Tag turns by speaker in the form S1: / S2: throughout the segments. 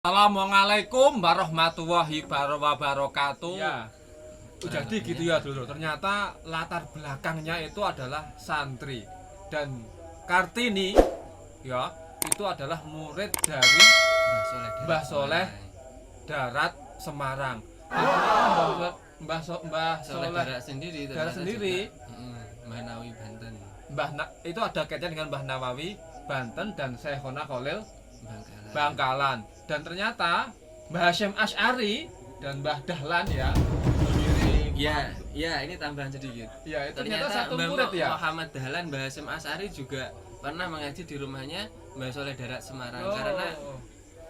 S1: Assalamualaikum warahmatullahi wabarakatuh.
S2: Ya, jadi gitu ya dulu. Ternyata latar belakangnya itu adalah santri dan Kartini, ya, itu adalah murid dari Mbah Soleh Darat Semarang. Mbah Soleh
S3: Darat sendiri.
S2: Darat sendiri.
S3: Mbah Nawawi Banten.
S2: Itu ada kaitannya dengan Mbah Nawawi Banten dan Syekhona Khalil
S3: Bangkalan.
S2: Bangkalan. Dan ternyata Mbah Hasyim Asy'ari dan Mbah Dahlan ya.
S3: Ya, ini tambahan sedikit.
S2: Ya, itu ternyata
S3: Ternyata
S2: satu
S3: Mbah
S2: murid ya.
S3: Muhammad Dahlan, Mbah Hasyim Asy'ari juga pernah mengaji di rumahnya Mbah Soleh Darat Semarang.
S2: Oh.
S3: Karena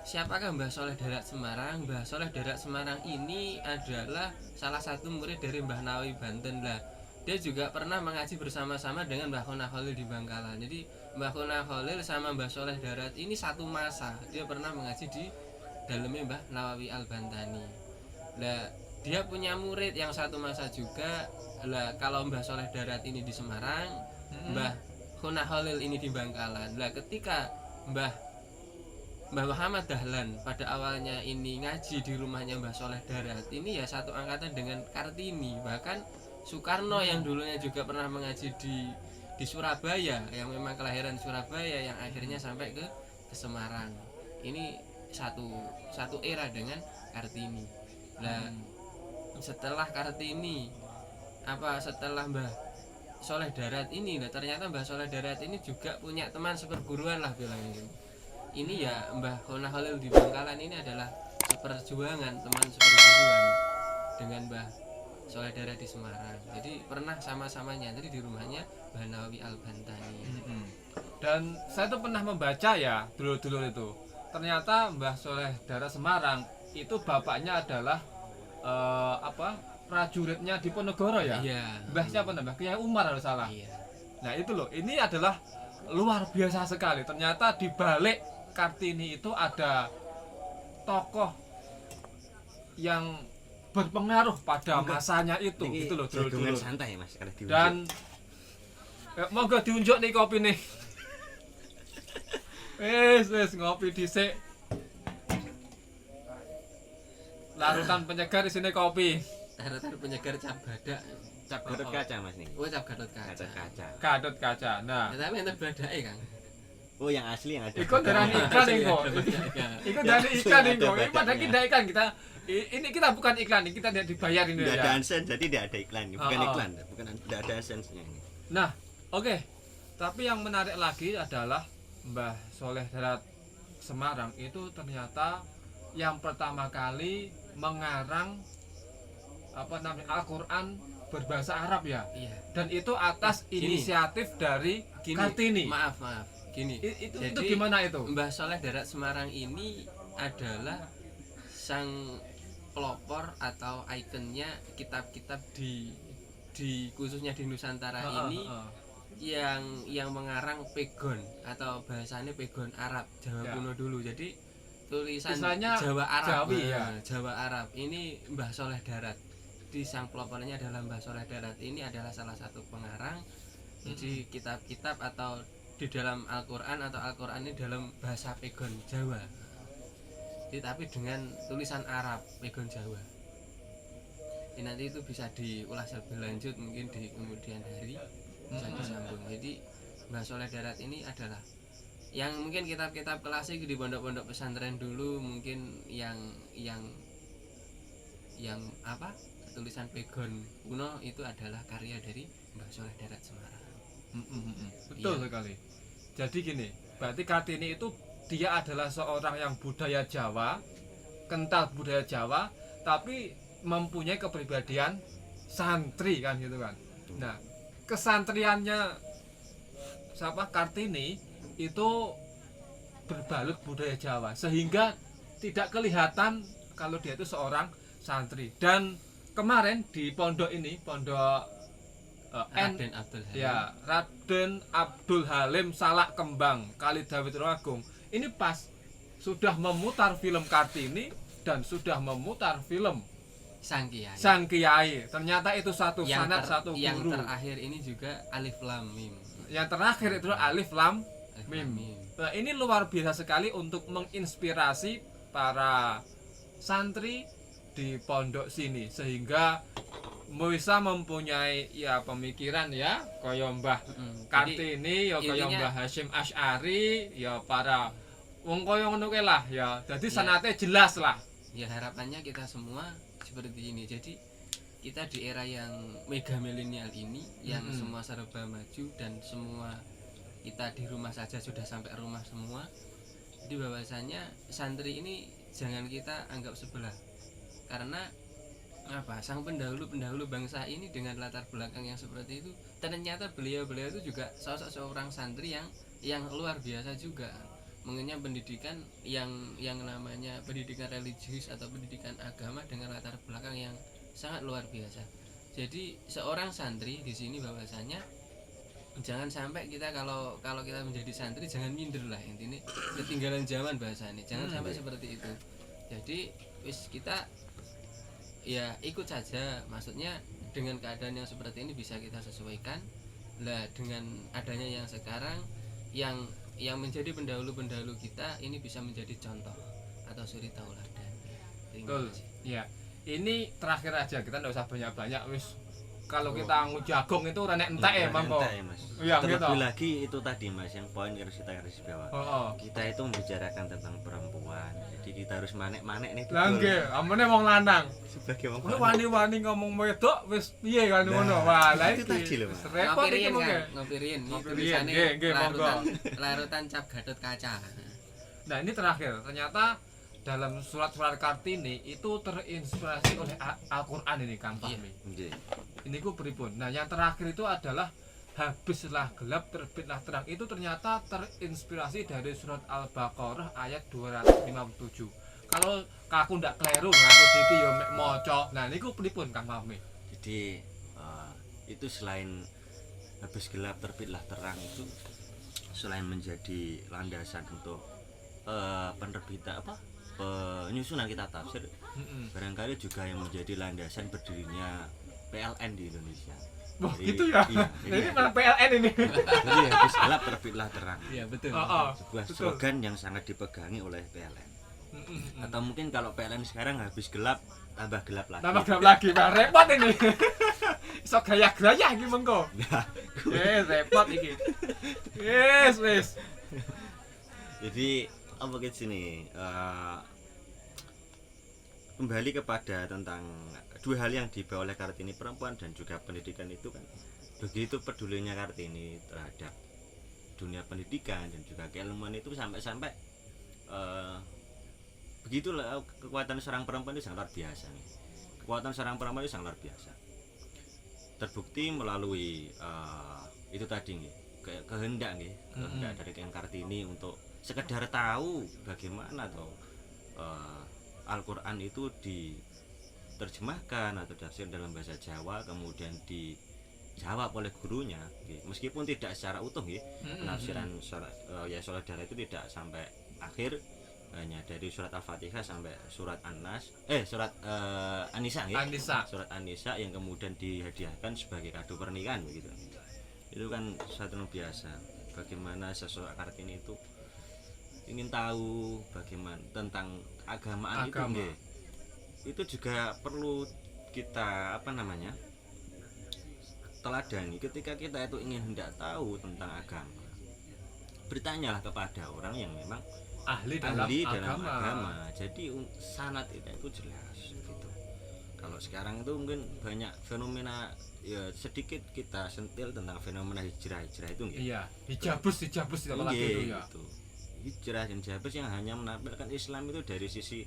S3: siapakah Mbah Soleh Darat Semarang? Mbah Soleh Darat Semarang ini adalah salah satu murid dari Mbah Nawawi Banten lah. Dia juga pernah mengaji bersama-sama dengan Mbah Khona Khalil di Bangkalan. Jadi Mbah Khona Khalil sama Mbah Soleh Darat ini satu masa. Dia pernah mengaji di dalamnya Mbah Nawawi Al-Bantani. Lah, dia punya murid yang satu masa juga. Lah, kalau Mbah Soleh Darat ini di Semarang, Mbah Khona Khalil ini di Bangkalan. Lah, ketika Mbah Muhammad Dahlan pada awalnya ini ngaji di rumahnya Mbah Soleh Darat, ini ya satu angkatan dengan Kartini. Bahkan Soekarno yang dulunya juga pernah mengaji di Surabaya, yang memang kelahiran Surabaya, yang akhirnya sampai ke Semarang. Ini satu era dengan Kartini. Nah, setelah Kartini, setelah Mbah Soleh Darat ini, ternyata Mbah Soleh Darat ini juga punya teman seperguruan lah bilangnya. Ini ya Mbah Khona Khalil di Bangkalan ini adalah seperjuangan, teman seperguruan dengan Mbah Soleh Darat di Semarang. Jadi pernah sama-sama nyantri di rumahnya Mbah Nawawi Al-Bantani.
S2: Dan saya tuh pernah membaca ya dulu itu. Ternyata Mbah Soleh Darat Semarang itu bapaknya adalah prajuritnya Diponegoro ya.
S3: Iya.
S2: Mbah siapa namanya? Kiai Umar kalau salah.
S3: Iya.
S2: Nah, itu loh. Ini adalah luar biasa sekali. Ternyata di balik Kartini itu ada tokoh yang berpengaruh pada masanya itu. Gitu loh dulu.
S4: Santai Mas, karena diunjuk.
S2: Dan monggo diunjuk nih kopi nih. Wes ngopi dhisik. Larutan penyegar di sini kopi.
S3: Larutan penyegar cap badak.
S4: Cap Gatot Kaca Mas nih.
S3: Oh, cap Gatot Kaca.
S4: Gatot Kaca.
S2: Gatot Kaca. Nah,
S3: Ya, tapi ente badake, Kang.
S4: Oh, yang asli yang ada.
S2: iku darani iklan iku. Iku darani iklan iku. Ini padahal kita iklan kita. Ini kita bukan iklan, kita tidak dibayar ini
S4: Tidak
S2: ya.
S4: ada AdSense, jadi tidak ada iklan. Bukan
S2: Oh.
S4: iklan, tidak ada AdSense-nya ini.
S2: Nah, oke. Tapi yang menarik lagi adalah Mbah Soleh Darat Semarang itu ternyata yang pertama kali mengarang Al-Qur'an berbahasa Arab ya.
S3: Iya.
S2: Dan itu atas
S3: Gini.
S2: inisiatif dari Kartini.
S3: Maaf. Gini.
S2: Itu
S3: Jadi,
S2: gimana itu?
S3: Mbah Soleh Darat Semarang ini adalah sang pelopor atau ikonnya kitab-kitab di khususnya di Nusantara ini yang mengarang pegon atau bahasanya pegon Arab Jawa
S2: Ya.
S3: kuno dulu. Jadi tulisan
S2: Istilahnya
S3: Jawa Arab.
S2: Jawi, ya.
S3: Jawa Arab ini Mbah Soleh Darat. Di sang pelopornya adalah Mbah Soleh Darat ini adalah salah satu pengarang. Jadi kitab-kitab atau di dalam Al-Qur'an atau Al-Qur'an ini dalam bahasa pegon Jawa. Tapi dengan tulisan Arab pegon Jawa. Ini nanti itu bisa diulas lebih lanjut mungkin di kemudian hari bisa disambung. Jadi Mbah Soleh Darat ini adalah yang mungkin kitab-kitab klasik di pondok-pondok pesantren dulu mungkin yang tulisan pegon kuno itu adalah karya dari Mbah Soleh Darat Semarang.
S2: Betul
S3: Iya.
S2: sekali. Jadi gini, berarti Kartini itu dia adalah seorang yang budaya Jawa, kental budaya Jawa, tapi mempunyai kepribadian santri kan gitu kan. Nah, kesantriannya Kartini itu berbalut budaya Jawa sehingga tidak kelihatan kalau dia itu seorang santri. Dan kemarin di pondok ini, pondok
S3: Raden Abdul Halim.
S2: ya, Raden Abdul Halim Salak Kembang Kali Dawit Ragung ini pas sudah memutar film Kartini dan sudah memutar film
S3: Sang Kiai.
S2: Sang Kiai. Ternyata itu satu sanad, satu
S3: yang
S2: guru.
S3: terakhir ini juga Alif Lam Mim.
S2: Yang terakhir itu Alif Lam Mim.
S3: Mim.
S2: Nah, ini luar biasa sekali untuk menginspirasi para santri di pondok sini sehingga bisa mempunyai ya pemikiran ya kaya Mbah Kartini ya kaya
S3: intinya-
S2: Mbah Hasyim Asy'ari ya para wong kaya ngono kuwi lah ya. Dadi
S3: Ya.
S2: sanate jelas lah.
S3: Ya harapannya kita semua seperti ini. Jadi kita di era yang mega milenial ini yang semua serba maju dan semua kita di rumah saja sudah sampai rumah semua. Jadi bahwasanya santri ini jangan kita anggap sebelah. Karena apa? Sang pendahulu bangsa ini dengan latar belakang yang seperti itu ternyata beliau itu juga sosok seorang santri yang luar biasa juga. Mengenyam pendidikan yang namanya pendidikan religius atau pendidikan agama dengan latar belakang yang sangat luar biasa. Jadi seorang santri di sini bahwasanya jangan sampai kita kalau kita menjadi santri jangan minder lah, intinya ketinggalan zaman bahasanya. Jangan sampai seperti itu. Jadi wis kita ya ikut saja, maksudnya dengan keadaan yang seperti ini bisa kita sesuaikan lah dengan adanya yang sekarang yang menjadi pendahulu kita ini bisa menjadi contoh atau suri tauladan.
S2: Betul. Ya. Ini terakhir aja, kita enggak usah banyak-banyak wis. Kalau kita ngejagong itu ora nek entek ya, Mangko.
S4: Entek ya, Mas.
S2: Iya, gitu.
S4: Terlebih lagi itu tadi Mas, yang poin harus kita garis bawah.
S2: Heeh.
S4: Kita itu membicarakan tentang perempuan. Jadi kita harus manek-manek nih.
S2: Lah nggih, amene wong lanang.
S4: Sebagai wong
S2: Kuwi wani-wani ngomong wedok wis piye kan ngono.
S4: Nah,
S2: Wah, lah
S4: itu
S2: iki
S4: tadi lho,
S2: wis
S4: Mas.
S2: repot iki
S3: Ngopirin
S2: mongke.
S3: kan, ngopirin. Ini
S2: Ngopirin,
S3: tulisannya
S2: nggih, monggo.
S3: larutan cap Gatot Kaca.
S2: Nah, ini terakhir. Ternyata dalam surat-surat Kartini itu terinspirasi oleh Al-Qur'an ini Kang Fahmi.
S4: Nggih.
S2: Ini ku pripun. Nah, yang terakhir itu adalah habislah gelap terbitlah terang. Itu ternyata terinspirasi dari surat Al-Baqarah ayat 257. Kalau aku ndak kleru, aku diti yo mek maca. Nah, niku pripun Kang Fahmi?
S4: Jadi itu selain habis gelap terbitlah terang itu selain menjadi landasan untuk penerbitan penyusunan kitab tafsir, barangkali juga yang menjadi landasan berdirinya PLN di Indonesia.
S2: Wah,
S4: Jadi,
S2: gitu ya.
S4: Iya,
S2: Nah, ini malah PLN ini.
S4: jadi habis gelap terbitlah terang.
S3: Iya, betul.
S4: Sebuah
S2: Betul.
S4: slogan yang sangat dipegangi oleh PLN. Atau mungkin kalau PLN sekarang habis gelap tambah gelap lagi.
S2: Tambah gelap lagi, Pak. Repot ini. Iso gaya-gaya iki mengko. Repot iki. Wis.
S4: Jadi apa ke sini kembali kepada tentang dua hal yang dibawa oleh Kartini, perempuan dan juga pendidikan itu kan begitu pedulinya Kartini terhadap dunia pendidikan dan juga keilmuan itu sampai-sampai begitulah kekuatan seorang perempuan itu sangat luar biasa nih. Kekuatan seorang perempuan itu sangat luar biasa. Terbukti melalui itu tadi nih, kehendak nih, kehendak dari Kang Kartini untuk sekedar tahu bagaimana atau Al-Qur'an itu diterjemahkan atau tafsir dalam bahasa Jawa kemudian dijawab oleh gurunya, meskipun tidak secara utuh penafsiran ya saudara itu tidak sampai akhir, hanya dari surat Al-Fatihah sampai surat surat An-Nisa surat An-Nisa yang kemudian dihadiahkan sebagai kado pernikahan begitu. Itu kan satu yang biasa, bagaimana seseorang Kartini itu ingin tahu bagaimana tentang agamaan itu itu juga perlu kita teladani. Ketika kita itu ingin hendak tahu tentang agama, bertanyalah kepada orang yang memang
S2: Ahli dalam agama.
S4: Jadi sanad itu jelas gitu. Kalau sekarang itu mungkin banyak fenomena, ya sedikit kita sentil tentang fenomena hijrah itu enggak?
S2: Iya, hijabus apalagi itu ya.
S4: Gitu. Hijrah dan jabus yang hanya menampilkan Islam itu dari sisi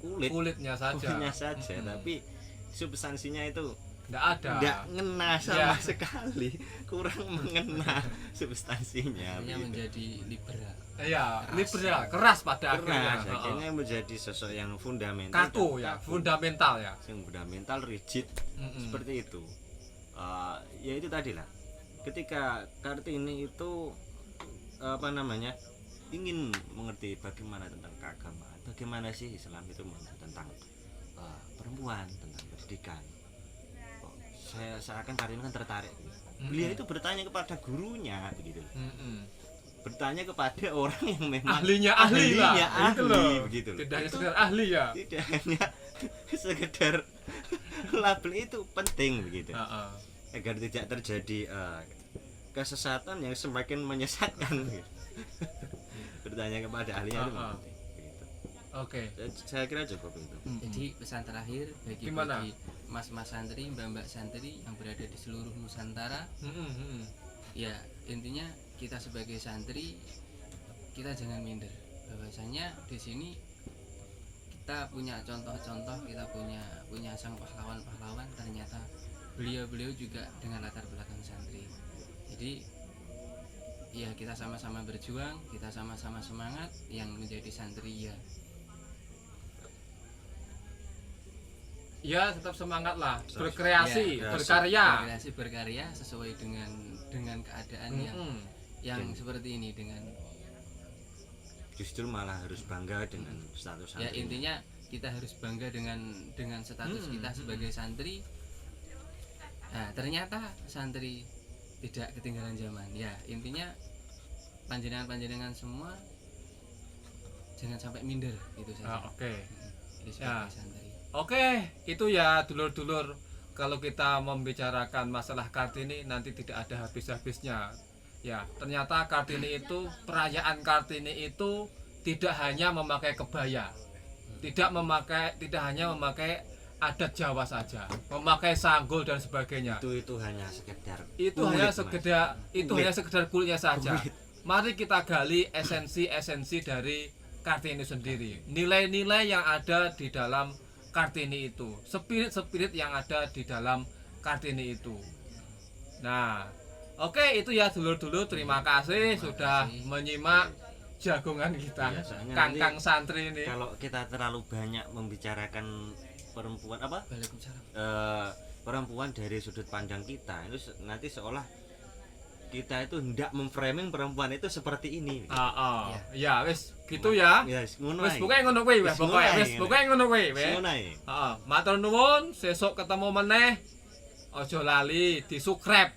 S2: kulitnya saja.
S4: Tapi substansinya itu
S2: enggak
S4: ngena sama sekali, kurang mengena substansinya.
S3: Hanya menjadi liberal.
S2: Iya, liberal, keras pada akhirnya.
S4: Akhirnya menjadi sosok yang fundamental.
S2: Kaku ya, fundamental ya.
S4: Yang fundamental, rigid, seperti itu. Ya itu tadi lah. Ketika Kartini itu ingin mengerti bagaimana tentang keagamaan, bagaimana sih Islam itu tentang perempuan, tentang pendidikan. Saya akan Kartini kan tertarik. Beliau itu bertanya kepada gurunya begitu. bertanya kepada orang yang memang
S2: ahli lah gitu loh.
S4: begitu loh.
S2: Tidak hanya
S4: Itu
S2: sekedar ahli ya.
S4: tidak hanya sekedar label itu penting begitu
S2: Heeh.
S4: agar tidak terjadi kesesatan yang semakin menyesatkan gitu. Bertanya kepada ahlinya itu penting begitu.
S2: Oke.
S4: Saya kira cukup itu.
S3: Jadi pesan terakhir bagi
S2: Gimana?
S3: mas-mas santri, mbak-mbak santri yang berada di seluruh Nusantara, ya intinya kita sebagai santri kita jangan minder. Bahwasanya di sini kita punya contoh-contoh, kita punya sang pahlawan-pahlawan, ternyata beliau-beliau juga dengan latar belakang santri. Jadi ya kita sama-sama berjuang, kita sama-sama semangat yang menjadi santri ya.
S2: Ya tetap semangat lah,
S4: Terus,
S2: berkreasi,
S4: ya,
S2: berkarya.
S3: Berkarya sesuai dengan keadaan yang seperti ini, dengan
S4: Justru malah harus bangga dengan status
S3: ya
S4: santri.
S3: intinya kita harus bangga dengan status kita sebagai santri. Nah, ternyata santri tidak ketinggalan zaman. Ya, intinya panjenengan semua jangan sampai minder, itu saja.
S2: Oke.
S3: Jadi
S2: Ya.
S3: sebagai santri.
S2: Oke, itu ya dulur-dulur. Kalau kita membicarakan masalah Kartini nanti tidak ada habis-habisnya. Ya, ternyata Kartini itu, perayaan Kartini itu tidak hanya memakai kebaya. Tidak hanya memakai adat Jawa saja, memakai sanggul dan sebagainya.
S4: Itu hanya sekedar
S2: Itu
S4: kulit,
S2: hanya
S4: Mas.
S2: sekedar
S4: Kulit.
S2: kulitnya saja.
S4: Kulit.
S2: Mari kita gali esensi dari Kartini sendiri. Nilai-nilai yang ada di dalam Kartini itu, spirit yang ada di dalam Kartini itu. Nah, oke, itu ya dulur-dulur, terima kasih sudah menyimak jagongan kita,
S4: Iya, soalnya
S2: Kangkang
S4: nanti
S2: santri ini.
S4: Kalau kita terlalu banyak membicarakan perempuan
S3: Waalaikumsalam.
S4: perempuan dari sudut pandang kita, itu nanti seolah kita itu hendak memframing perempuan itu seperti ini.
S2: Ya wis gitu ya.
S4: Ya, ngono
S2: Wis
S4: ae.
S2: pokoke ngono kuwi,
S4: Wis
S2: pokoke
S4: ngono ae,
S2: wis pokoke ngono kuwi, wis.
S4: Ngono ae.
S2: Heeh, matur nuwun, sesuk ketemu meneh. Aja lali di-subscribe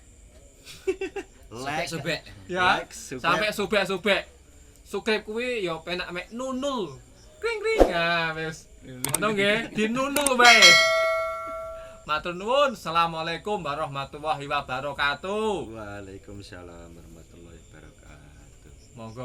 S4: Like,
S3: Sobek.
S2: ya.
S4: like, subscribe.
S2: Sampai subek-subek. Subscribe kuwi ya penak mek nunul. Kring-kring. Ya wis. Ngono nggih, dinunul wae. Matur nuwun. Assalamualaikum warahmatullahi wabarakatuh.
S4: Waalaikumsalam warahmatullahi wabarakatuh.
S2: Monggo.